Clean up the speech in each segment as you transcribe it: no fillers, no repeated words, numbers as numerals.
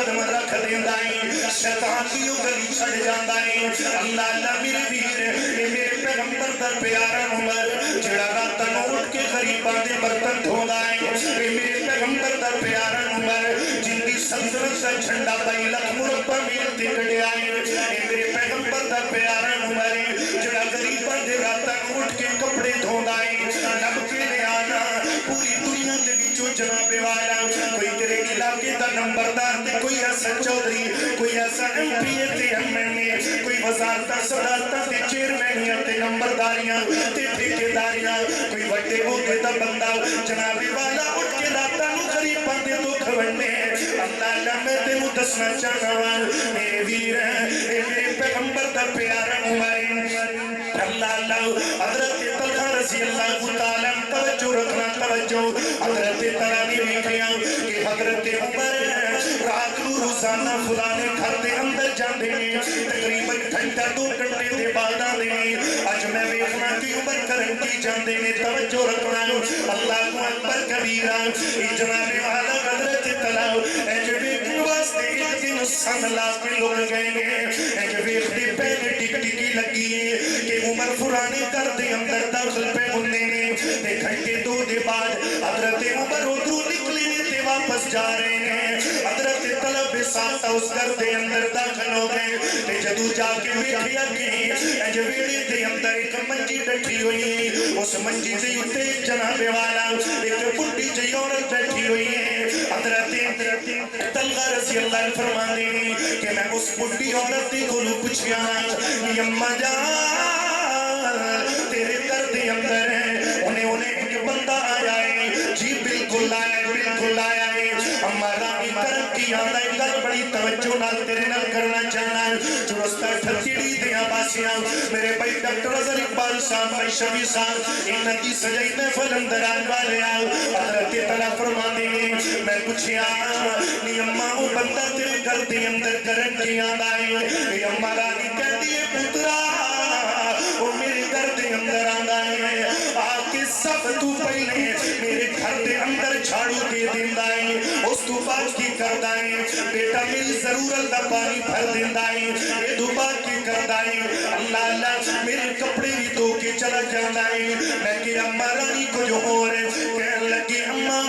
قدم رکھ دیندا ہے شیطان دی گلی چھڑ جاندا ہے اللہ اللہ میرے ویر اے میرے پیغمبر دا پیارا عمر جڑا رات نوں اٹھ کے غریباں دے برتن دھوندا ہے اے میرے پیغمبر دا پیارا عمر جن دی سلطنت دا جھنڈا 22 لاکھ مربع میل تے کڈیا ہے اے میرے پیغمبر دا پیارا عمر جڑا غریباں دے رات نوں اٹھ کے کپڑے دھوندا ہے رب کے نے آنا پوری دنیا دے وچوں جناب والا کوئی تیرے علاقے دا نمبردار تے کوئی ایسا چودھری کوئی ایسا ایم پی تے ایم این اے کوئی وزارتاں صدارتاں تے چیئرمینیاں تے نمبرداریاں تے ٹھیکیداریاں کوئی وڈے عہدے دا بندہ جناب والا اٹھ کے راتاں نوں غریباں دے دکھ ونڈے اللہ اللہ میں تینوں دسنا چاہنا وا میرے ویر اے میرے پیغمبر دا پیارا عمر اللہ اللہ حضرت طلحہ رضی اللہ تعالیٰ توجہ رکھنا توجہ حضرت ترانی ویکھیاں کہ حضرت عمر رات نوں روزانہ فلانے گھر دے اندر جاندے نے تقریباً گھنٹہ 2 گھنٹے دے بعد آندے نے اج میں ویکھنا کہ عمر کرن کی جاندے نے توجہ رکھنا اللہ اکبر کبیرہ جناب والا حضرت طلحہ اے جو ویکھن واسطے ایک دن سن لا کے لوگ گئے نے اے جو ویکھدے پہلے ٹک ٹکی لگی ہے کہ عمر فلانے گھر دے اندر داخل پہ ہوندے نے تے گھنٹے 2 دے بعد حضرت عمر ادھروں نکلے نے تے واپس جا رہے ہیں حضرت طلب ساتھ اس گھر دے اندر داخل ہو گئے تے جدو جا کے ویکھیا کہ اج ویڑے دے اندر ایک منجی بیٹھی ہوئی ہے اس منجی دے اوتے جناب والا ایک بڈھی جی عورت بیٹھی ہوئی ہے حضرت طلحہ رضی اللہ عنہ فرماندے ہیں کہ میں اس بڈھی عورت دی کولوں پوچھیا اماں جان تیرے گھر دے اندر انہیں ایک بندہ آیا ہے جی بالکل آیا ہے ہمارا کرم کی آندا ہے گل بڑی توجہ نال تیرے نال کرنا چاہنا ہے جو رستہ ٹھٹیڑی دیا باسیاں میرے بھائی ڈاکٹر اظہر اقبال صاحب بھائی شفیع صاحب انہاں دی سجائی محفل اندر آن والے حضرت طلحہ فرماندے ہیں میں پوچھیا نی اماں وہ بندہ تیرے گھر دے اندر کرن کی آندا ہے اے اماں رانی کہندی ہے پترا وہ میرے گھر دے اندر آندا ہے آ کے سب تو پہلے میرے گھر دے اندر جھاڑو دے دیندا ہے اس تو بعد کی کردا ہے بیٹا میری ضرورت دا پانی بھر دیندا ہے اے دو بعد کی کردا ہے اللہ اللہ میرے کپڑے بھی دھو کے چلا جاندا ہے میں کہ اماں رانی کو جو ہو رہے کہنے لگی اماں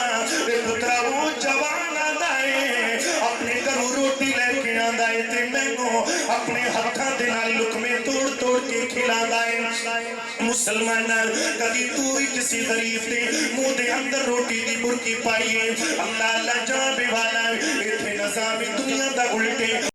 اے پترا وہ جوان آندا ہے اپنے گھروں روٹی لے کے آندا ہے تے مینوں اپنے ہتھاں دے نال لقمے توڑ توڑ کے کھلاندا ہے مسلمان کبھی تو ہی کسی غریب دے منہ دے اندر روٹی دی برکی پائی ہے اللہ اللہ جناب والا ایتھے نظام دنیا دا الٹے